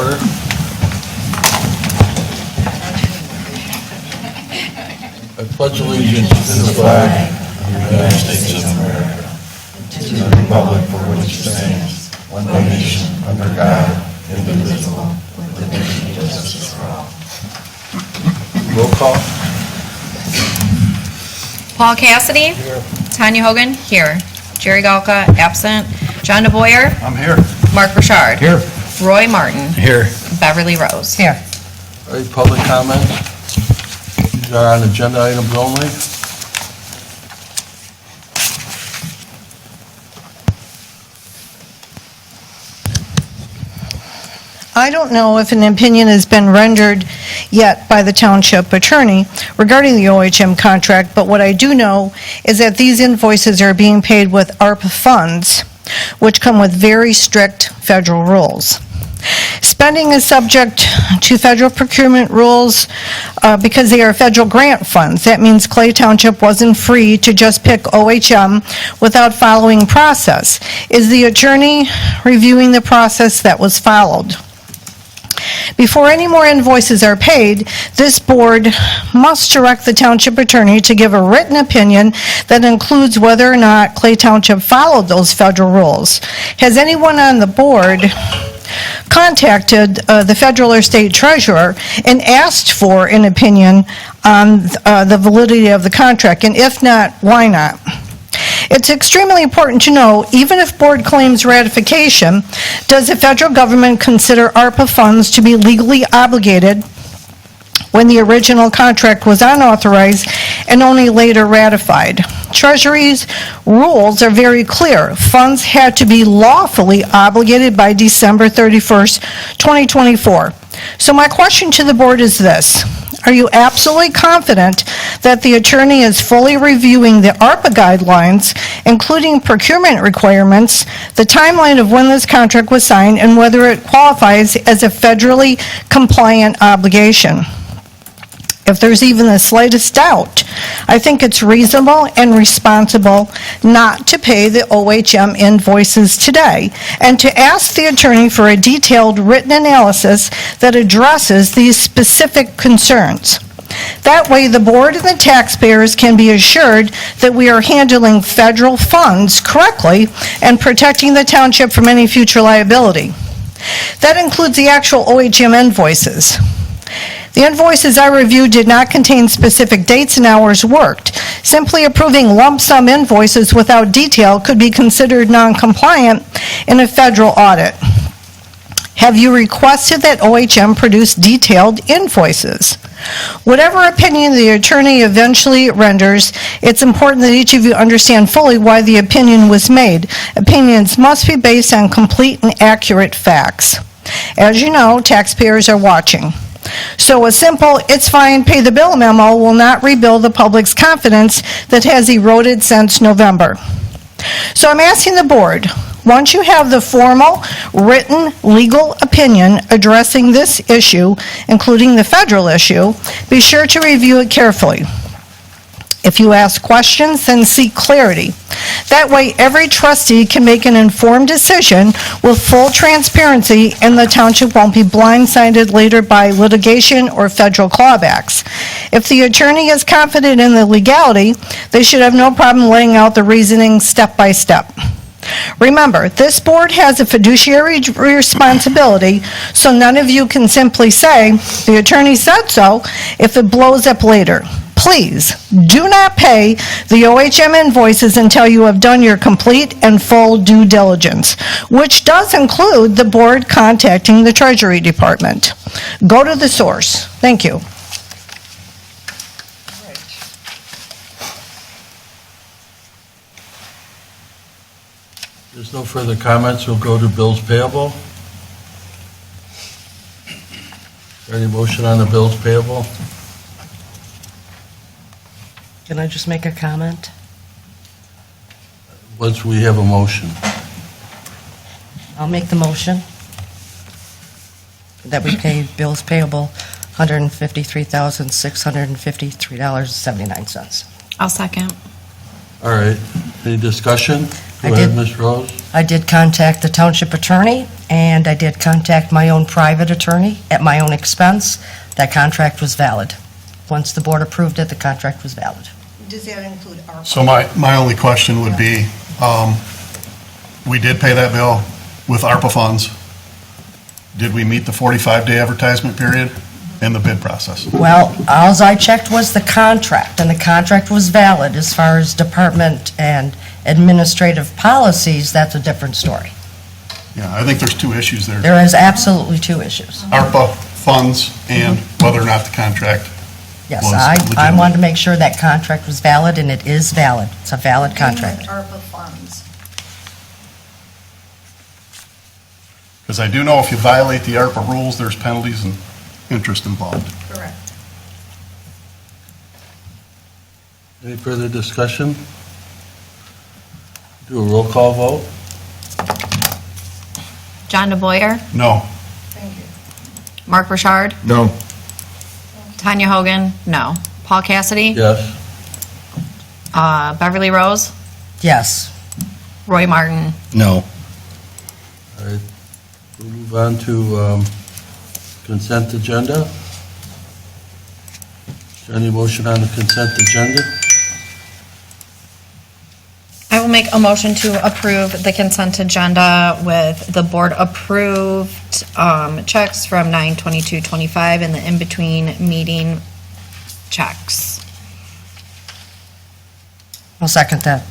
order. I pledge allegiance to the flag of the United States of America, to the republic for which it stands, one nation, under God, indivisible, with liberty and justice for all. Roll call. Paul Cassidy. Here. Tanya Hogan. Here. Jerry Galka, absent. John DeBoyer. I'm here. Mark Richard. Here. Roy Martin. Here. Beverly Rose. Here. All right, public comment. These are on agenda items only. I don't know if an opinion has been rendered yet by the township attorney regarding the OHM contract, but what I do know is that these invoices are being paid with ARPA funds, which come with very strict federal rules. Spending is subject to federal procurement rules because they are federal grant funds. That means Clay Township wasn't free to just pick OHM without following process. Is the attorney reviewing the process that was followed? Before any more invoices are paid, this board must direct the township attorney to give a written opinion that includes whether or not Clay Township followed those federal rules. Has anyone on the board contacted the federal or state treasurer and asked for an opinion on the validity of the contract? And if not, why not? It's extremely important to know, even if board claims ratification, does the federal government consider ARPA funds to be legally obligated when the original contract was unauthorized and only later ratified? Treasury's rules are very clear. Funds had to be lawfully obligated by December 31st, 2024. So my question to the board is this. Are you absolutely confident that the attorney is fully reviewing the ARPA guidelines, including procurement requirements, the timeline of when this contract was signed, and whether it qualifies as a federally compliant obligation? If there's even the slightest doubt, I think it's reasonable and responsible not to pay the OHM invoices today and to ask the attorney for a detailed written analysis that addresses these specific concerns. That way, the board and the taxpayers can be assured that we are handling federal funds correctly and protecting the township from any future liability. That includes the actual OHM invoices. The invoices I reviewed did not contain specific dates and hours worked. Simply approving lump sum invoices without detail could be considered non-compliant in a federal audit. Have you requested that OHM produce detailed invoices? Whatever opinion the attorney eventually renders, it's important that each of you understand fully why the opinion was made. Opinions must be based on complete and accurate facts. As you know, taxpayers are watching. So a simple, it's fine, pay the bill memo will not rebuild the public's confidence that has eroded since November. So I'm asking the board, once you have the formal, written, legal opinion addressing this issue, including the federal issue, be sure to review it carefully. If you ask questions, then seek clarity. That way, every trustee can make an informed decision with full transparency, and the township won't be blindsided later by litigation or federal clawbacks. If the attorney is confident in the legality, they should have no problem laying out the reasoning step by step. Remember, this board has a fiduciary responsibility, so none of you can simply say, the attorney said so, if it blows up later. Please, do not pay the OHM invoices until you have done your complete and full due diligence, which does include the board contacting the Treasury Department. Go to the source. Thank you. There's no further comments. We'll go to bills payable. Is there any motion on the bills payable? Can I just make a comment? Once we have a motion. I'll make the motion that we pay bills payable $153,653.79. I'll second. All right. Any discussion? I Go ahead, did. Ms. Rose. I did contact the township attorney, and I did contact my own private attorney at my own expense. That contract was valid. Once the board approved it, the contract was valid. Does that include ARPA? So my only question would be, we did pay that bill with ARPA funds. Did we meet the 45-day advertisement period in the bid process? Well, alls I checked was the contract, and the contract was valid. As far as department and administrative policies, that's a different story. Yeah, I think there's two issues there. There is absolutely two issues. ARPA funds and whether or not the contract Yes, was I legitimate. wanted to make sure that contract was valid, and it is valid. It's a valid contract. ARPA funds. Because I do know if you violate the ARPA rules, there's penalties and interest involved. Correct. Any further discussion? Do a roll call vote? John DeBoyer, No. Thank you. Mark Richard, No. Tanya Hogan, no. Paul Cassidy, Yes. Beverly Rose, Yes. Roy Martin. No. All right, we'll move on to consent agenda. Is there any motion on the consent agenda? I will make a motion to approve the consent agenda with the board approved checks from 9/22/25 and the in-between meeting checks. I'll second that.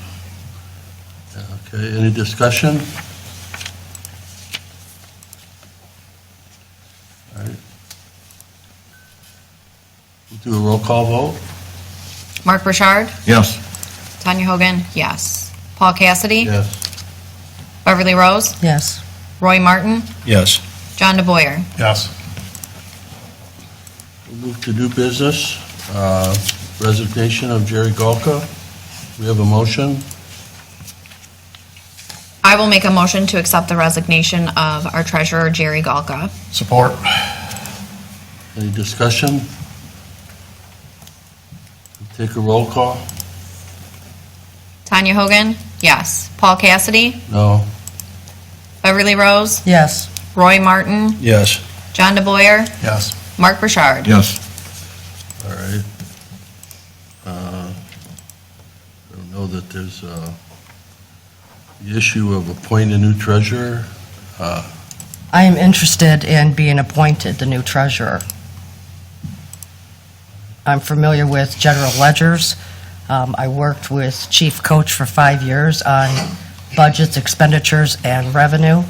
Okay, any discussion? All right. We'll do a roll call vote? Mark Richard, Yes. Tanya Hogan, yes. Paul Cassidy, Yes. Beverly Rose, Yes. Roy Martin, Yes. John DeBoyer. Yes. We'll move to new business, resignation of Jerry Golka. We have a motion. I will make a motion to accept the resignation of our treasurer, Jerry Galka. Support. Any discussion? Take a roll call? Tanya Hogan, yes. Paul Cassidy, No. Beverly Rose, Yes. Roy Martin, Yes. John DeBoyer, Yes. Mark Richard. Yes. All right. I don't know that there's the issue of appointing a new treasurer. I am interested in being appointed the new treasurer. I'm familiar with general ledgers. I worked with Chief Coach for 5 years on budgets, expenditures, and revenue.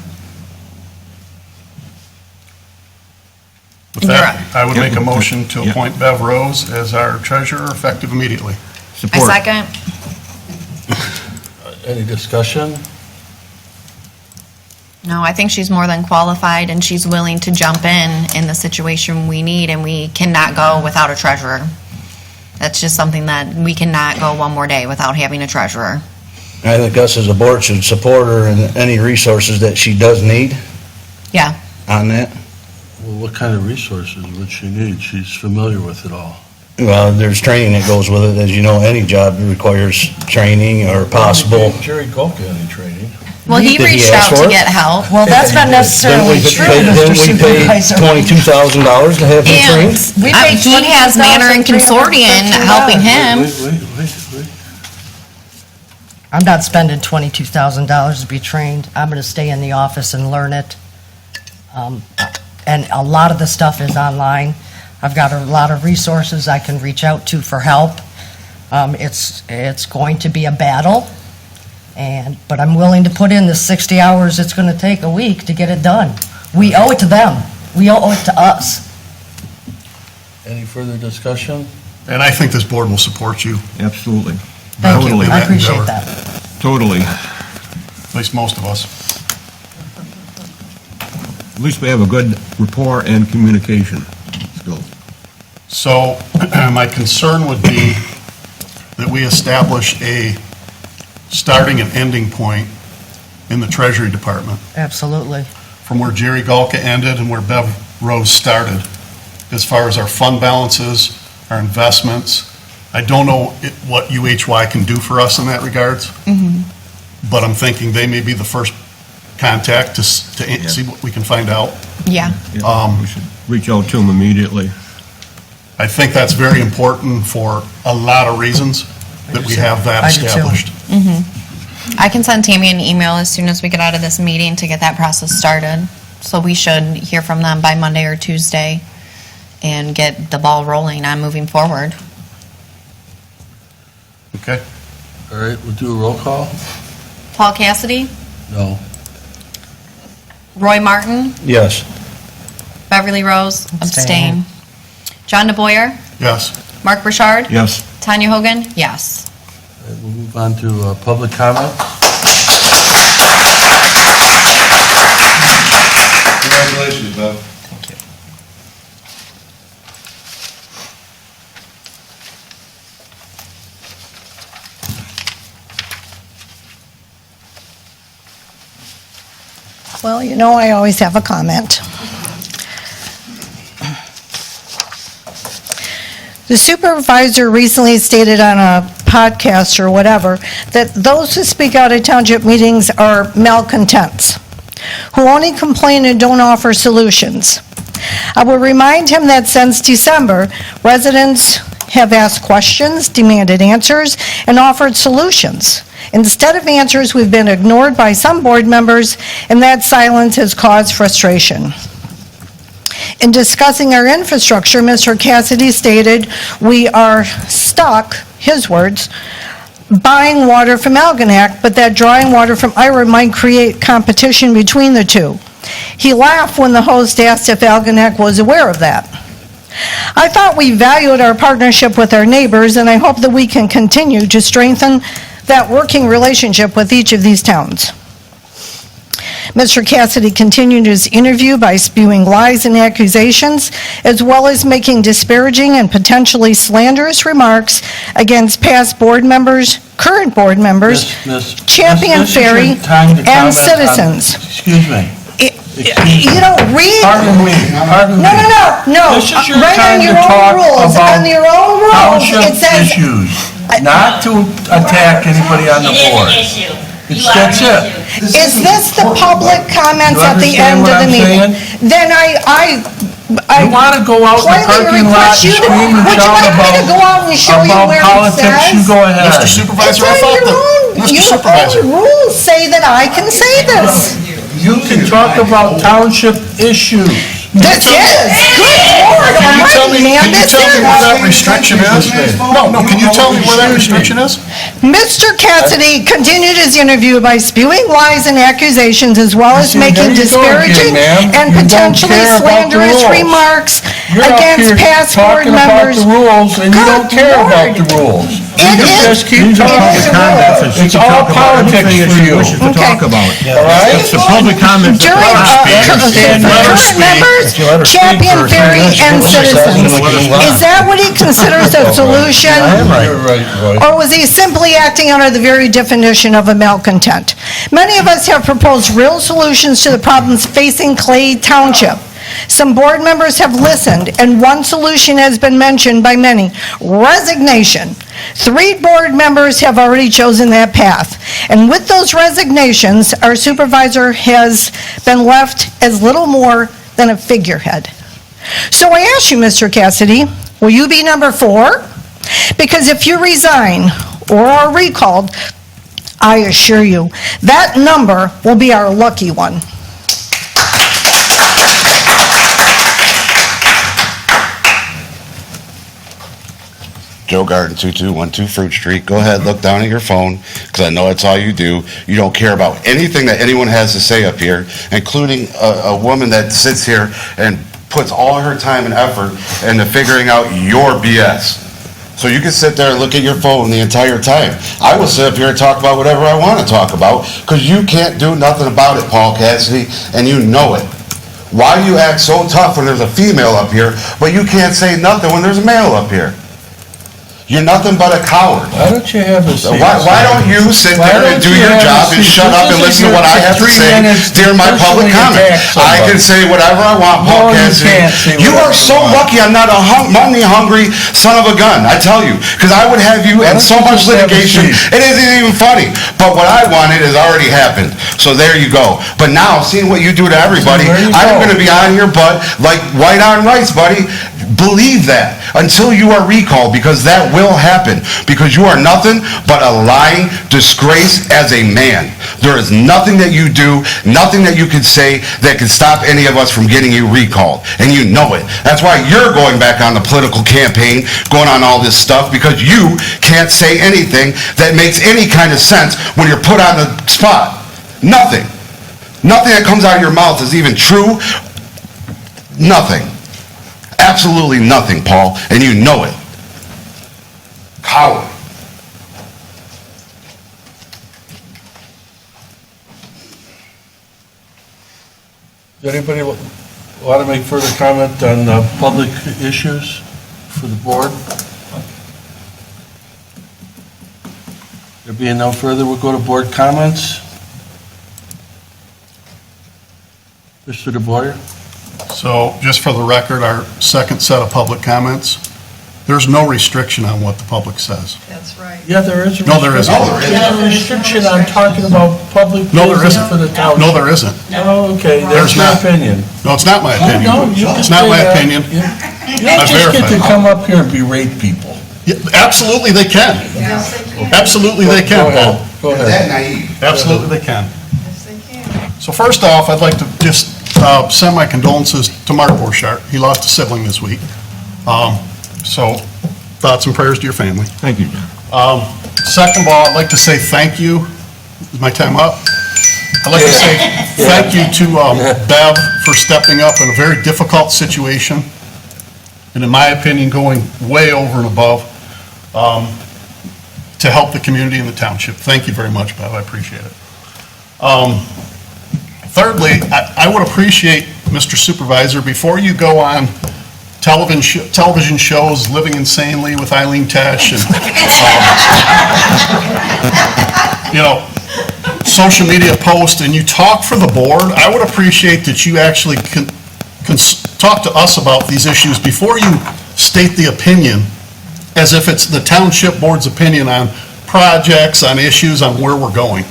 With that, I would make a motion to appoint Bev Rose as our treasurer effective immediately. I second. Any discussion? No, I think she's more than qualified, and she's willing to jump in the situation we need, and we cannot go without a treasurer. That's just something that we cannot go one more day without having a treasurer. I think us as a board should support her in any resources that she does need Yeah. on that. Well, what kind of resources would she need? She's familiar with it all. Well, there's training that goes with it. As you know, any job requires training or possible. Jerry Golka any training? Well, he Did he reached ask out for to it? get help. Well, that's not necessarily true, Mr. Supervisor. $22,000 to have him And trained? We paid he has Manor and Consortium helping him. Wait. I'm not spending $22,000 to be trained. I'm going to stay in the office and learn it. And a lot of the stuff is online. I've got a lot of resources I can reach out to for help. It's going to be a battle, but I'm willing to put in the 60 hours it's going to take a week to get it done. We owe it to them. We owe it to us. Any further discussion? And I think this board will support you, Absolutely. Thank you. Totally. I appreciate endeavor. that. Totally. At least most of us. At least we have a good rapport and communication skills. So my concern would be that we establish a starting and ending point in the Treasury Department Absolutely. from where Jerry Galka ended and where Bev Rose started, as far as our fund balances, our investments. I don't know what UHY can do for us in that regards, but I'm thinking they may be the first contact to see what we can find out. Yeah. We should reach out to them immediately. I think that's very important for a lot of reasons, that we have that I do too. established. I can send Tammy an email as soon as we get out of this meeting to get that process started. So we should hear from them by Monday or Tuesday and get the ball rolling on moving forward. Okay? All right, we'll do a roll call? Paul Cassidy, No. Roy Martin, Yes. Beverly Rose, Abstain. abstain. John DeBoyer, Yes. Mark Burchard, Yes. Tanya Hogan, yes. All right, we'll move on to public comment. Congratulations, Bev. Well, you know, I always have a comment. The supervisor recently stated on a podcast or whatever that those who speak out at township meetings are malcontents, who only complain and don't offer solutions. I will remind him that since December, residents have asked questions, demanded answers, and offered solutions. Instead of answers, we've been ignored by some board members, and that silence has caused frustration. In discussing our infrastructure, Mr. Cassidy stated, "We are stuck," his words, "buying water from Algonac, but that drawing water from Ira might create competition between the two." He laughed when the host asked if Algonac was aware of that. I thought we valued our partnership with our neighbors, and I hope that we can continue to strengthen that working relationship with each of these towns. Mr. Cassidy continued his interview by spewing lies and accusations, as well as making disparaging and potentially slanderous remarks against past board members, current board members, Champion Ferry, and citizens. Excuse me. You know, read... Pardon me. No. This is your Right time on to your own talk rules. about On your own rules, township it says... issues, not to attack anybody on the board. That's it. Is this the public comments You at the understand end what of the I'm meeting? Then I You want to go out in the politely parking lot request and you to... scream and Would you shout like me to go out and show you about where it politics, you says? go ahead. Mr. Supervisor, I It's on thought your own... Mr. Your Supervisor. own rules say that I can say this. You can talk about township issues. This is... Good Lord almighty, man, Can you this tell me where that is... restriction is? No, can you tell me where that restriction is? Mr. Cassidy continued his interview by spewing lies and accusations, as well as See, making there you go again, disparaging ma'am. and You don't potentially care about the slanderous rules. remarks You're up against here past board talking about members. the rules, and you don't Good care about Lord. the rules. It You is- just keep it is talking. a rule. It's all politics for you. Wishes to Okay. talk about. All right? It's the public comments. that During, let us speak. understand, let her current speak. members, If you let her speak Champion for a few Ferry, minutes, and what she says, citizens. then we can move on. Is that what he considers a solution? You're right, Roy. Or was he simply acting under the very definition of a malcontent? Many of us have proposed real solutions to the problems facing Clay Township. Some board members have listened, and one solution has been mentioned by many: resignation. 3 board members have already chosen that path. And with those resignations, our supervisor has been left as little more than a figurehead. So I ask you, Mr. Cassidy, will you be number 4? Because if you resign or are recalled, I assure you, that number will be our lucky one. Joe Garden, 2212 Fruit Street. Go ahead, look down at your phone, because I know that's all you do. You don't care about anything that anyone has to say up here, including a woman that sits here and puts all her time and effort into figuring out your BS. So you can sit there and look at your phone the entire time. I will sit up here and talk about whatever I want to talk about, because you can't do nothing about it, Paul Cassidy, and you know it. Why do you act so tough when there's a female up here, but you can't say nothing when there's a male up here? You're nothing but a coward. Why don't you have a seat? Why don't you sit Why there and don't do you your have a job and seat? shut up This and isn't listen to what your I have to 3 say minutes to during my public personally comment? attack somebody. I can say whatever I want, Paul No, you Cassidy. can't say You whatever are so you want. lucky I'm not a money-hungry son of a gun, I tell you, because I would have you Why in don't so you much just have a litigation, seat? it isn't even funny. But what I wanted has already happened, so there you go. But now, seeing what you do to everybody, there you I'm go. going to be on your butt like white on rice, buddy. Believe that until you are recalled, because that will happen, because you are nothing but a lying disgrace as a man. There is nothing that you do, nothing that you can say that can stop any of us from getting you recalled, and you know it. That's why you're going back on the political campaign, going on all this stuff, because you can't say anything that makes any kind of sense when you're put on the spot. Nothing. Nothing that comes out of your mouth is even true. Nothing. Absolutely nothing, Paul, and you know it. Coward. Does anybody want to make further comment on public issues for the board? There being no further, we'll go to board comments. Mr. DeBoyer? So, just for the record, our second set of public comments, there's no restriction on what the public says. That's right. Yeah, there is a No, there isn't. restriction. There's a restriction on talking about public No, there business isn't. for the township. No, there isn't. Oh, okay, There's that's your not. opinion. No, it's not my opinion. No, you can It's not say my that. opinion. You I don't just get verified to it. come up here and berate people. Yeah, absolutely they can. Absolutely they can, Go ahead. Paul. Go Is ahead. that naive? Absolutely they can. So first off, I'd like to just send my condolences to Mark Borchardt. He lost a sibling this week. So thoughts and prayers to your family. Thank you, John. Second of all, I'd like to say thank you. Is my time up? I'd like to say thank you to Bev for stepping up in a very difficult situation, and in my opinion, going way over and above to help the community and the township. Thank you very much, Bev. I appreciate it. Thirdly, I would appreciate, Mr. Supervisor, before you go on television shows, Living Insanely with Eileen Tesh, and, social media posts, and you talk for the board, I would appreciate that you actually can talk to us about these issues before you state the opinion, as if it's the township board's opinion on projects, on issues, on where we're going.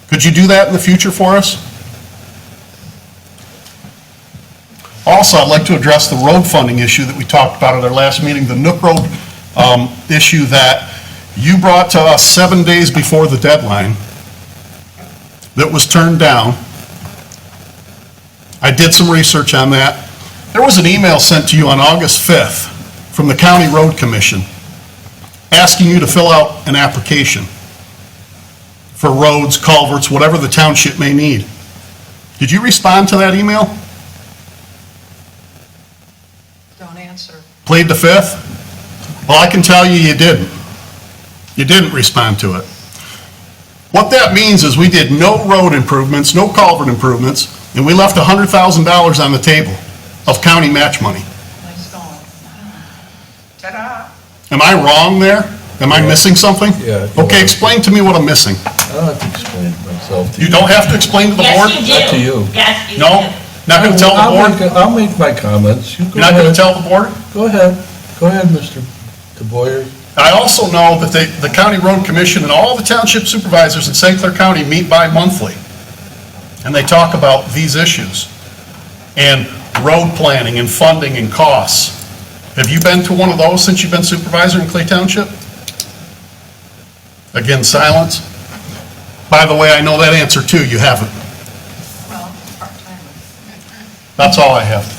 Could you do that in the future for us? Also, I'd like to address the road funding issue that we talked about at our last meeting, the Nook Road issue that you brought to us 7 days before the deadline that was turned down. I did some research on that. There was an email sent to you on August 5th from the County Road Commission asking you to fill out an application for roads, culverts, whatever the township may need. Did you respond to that email? Don't answer. Plead the fifth? Well, I can tell you, you didn't. You didn't respond to it. What that means is we did no road improvements, no culvert improvements, and we left $100,000 on the table of county match money. Nice going. Ta-da. Am I wrong there? Am I missing something? Yeah, you Okay, are. explain to me what I'm missing. I don't have to explain myself to you. You don't have to explain to the board? Yes, you do. Up to you. Yes, you do. No? Not going to tell the board? I'll make my comments. You go You're not going to ahead. tell the board? Go ahead. Go ahead, Mr. DeBoyer. I also know that the County Road Commission and all the township supervisors in St. Clair County meet bi-monthly, and they talk about these issues, and road planning and funding and costs. Have you been to one of those since you've been supervisor in Clay Township? Again, silence. By the way, I know that answer too, you haven't. Well, part-time. That's all I have.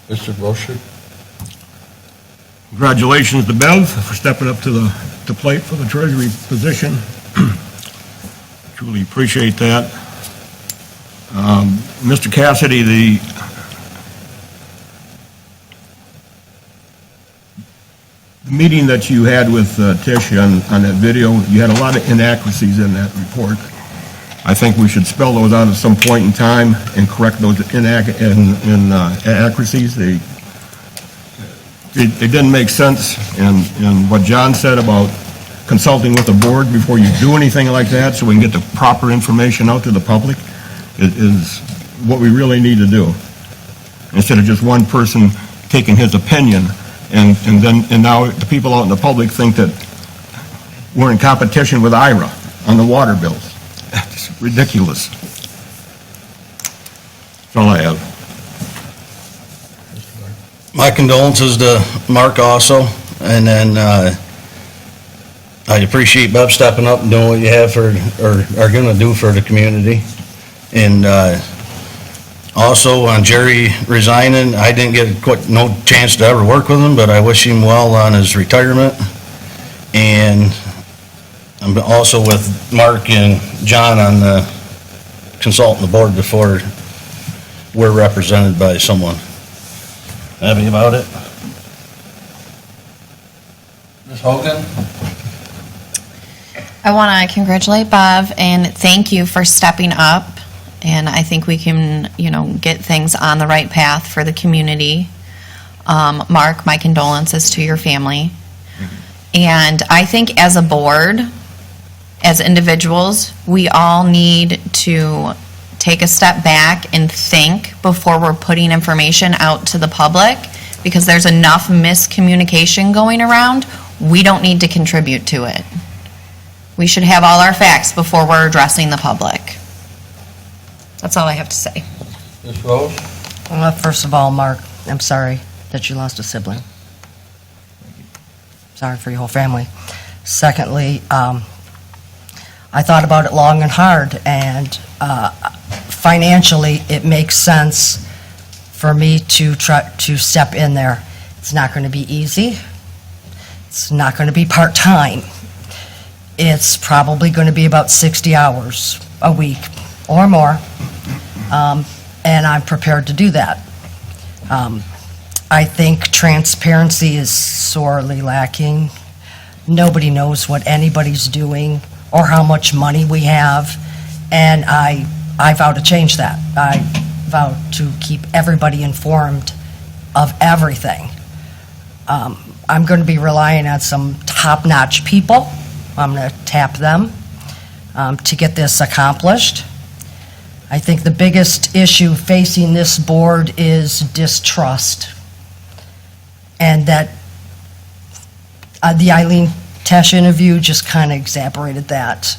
Mr. Brochard? Congratulations to Bev for stepping up to the plate for the Treasury position. Truly appreciate that. Mr. Cassidy, the meeting that you had with Tish on that video, you had a lot of inaccuracies in that report. I think we should spell those out at some point in time and correct those inaccuracies. They didn't make sense, and what John said about consulting with the board before you do anything like that, so we can get the proper information out to the public, is what we really need to do. Instead of just one person taking his opinion, and now the people out in the public think that we're in competition with IRA on the water bills. It's ridiculous. That's all I have. My condolences to Mark also, and then I appreciate Bob stepping up and doing what you have for, or are going to do for the community. And also on Jerry resigning, I didn't get no chance to ever work with him, but I wish him well on his retirement. And I'm also with Mark and John on the consulting the board before we're represented by someone. Happy about it? Ms. Hogan? I want to congratulate Bob and thank you for stepping up. And I think we can, get things on the right path for the community. Mark, my condolences to your family. And I think as a board, as individuals, we all need to take a step back and think before we're putting information out to the public, because there's enough miscommunication going around. We don't need to contribute to it. We should have all our facts before we're addressing the public. That's all I have to say. Ms. Rose? First of all, Mark, I'm sorry that you lost a sibling. Sorry for your whole family. Secondly, I thought about it long and hard, and financially, it makes sense for me to try to step in there. It's not going to be easy. It's not going to be part-time. It's probably going to be about 60 hours a week or more, and I'm prepared to do that. I think transparency is sorely lacking. Nobody knows what anybody's doing or how much money we have, and I vow to change that. I vow to keep everybody informed of everything. I'm going to be relying on some top-notch people. I'm going to tap them to get this accomplished. I think the biggest issue facing this board is distrust, and that the Eileen Tesh interview just kind of exacerbated that.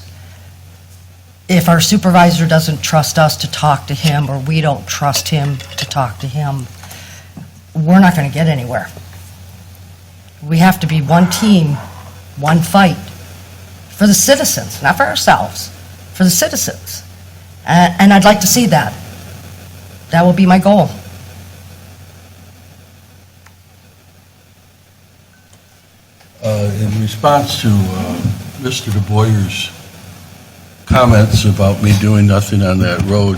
If our supervisor doesn't trust us to talk to him, or we don't trust him to talk to him, we're not going to get anywhere. We have to be one team, one fight, for the citizens, not for ourselves, for the citizens. And I'd like to see that. That will be my goal. In response to Mr. DeBoyer's comments about me doing nothing on that road,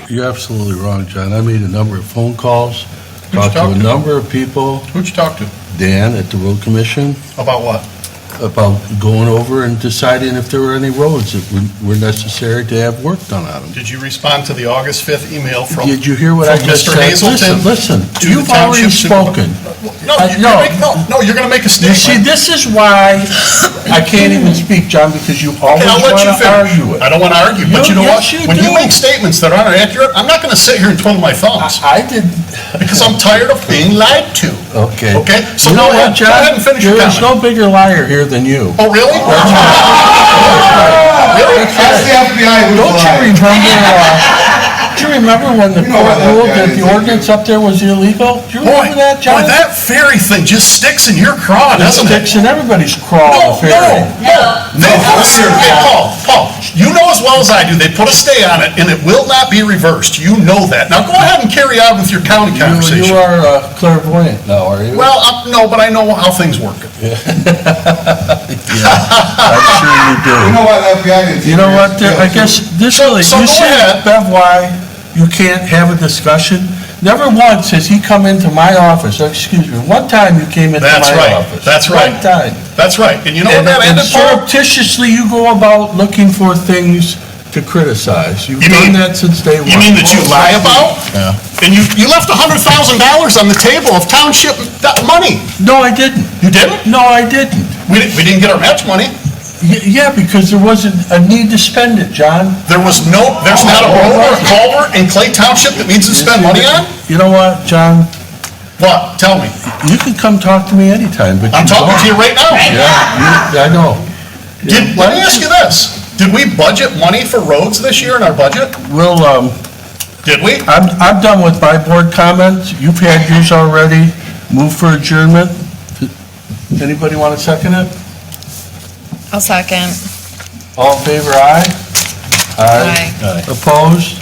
you're absolutely wrong, John. I made a number of phone calls, talked to a number of people. Who'd you talk to? Dan at the Road Commission, About what? about going over and deciding if there were any roads that were necessary to have work done on them. Did you respond to the August 5th email from? Did you hear what I from just Mr. said? Hazelton Listen, to you've the already township spoken. No, you're going to make a You see, statement. this is why I can't even speak, John, because you always And I'll let you want to finish. argue it. I don't want to argue, but you know what? Yes, you When you do. make statements that aren't accurate, I'm not going to sit here and twiddle my thumbs, I did. because I'm tired of being lied to. Okay. Okay? So You know go what, ahead. John? Go ahead and finish your There is comment. no bigger liar here than you. Oh, really? Really? That's the FBI. Don't you remember when the court ruled that the ordinance up there was illegal? Do you Boy, remember that, John? that ferry thing just sticks in your craw, It doesn't it? sticks in everybody's craw, the ferry. No, listen, hey, Paul, you know as well as I do, they put a stay on it, and it will not be reversed. You know that. Now, go ahead and carry on with your county You conversation. are clairvoyant now, are you? Well, no, but I know how things work. I'm sure you do. You know what, I guess this really, So you go see, ahead. Bev, why you can't have a discussion? Never once has he come into my office, excuse me, one time you came into That's my right. office. That's right. One time. That's right. And you know what And that ended, Paul? surreptitiously, you go about looking for things to criticize. You've You mean- done that since day one. You mean that you lie about? Yeah. And you left $100,000 on the table of township money. No, I didn't. You didn't? No, I didn't. We didn't get our match money. Yeah, because there wasn't a need to spend it, John. There's not a road or a culvert in Clay Township that needs to spend money on? You know what, John? What? Tell me. You can come talk to me anytime, but I'm talking to you right now. Yeah, I know. Let me ask you this. Did we budget money for roads this year in our budget? We'll, Did we? I'm done with my board comments. You've had yours already. Move for adjournment. Anybody want to second it? I'll second. All in favor, aye? Aye. Opposed?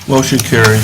Motion carries.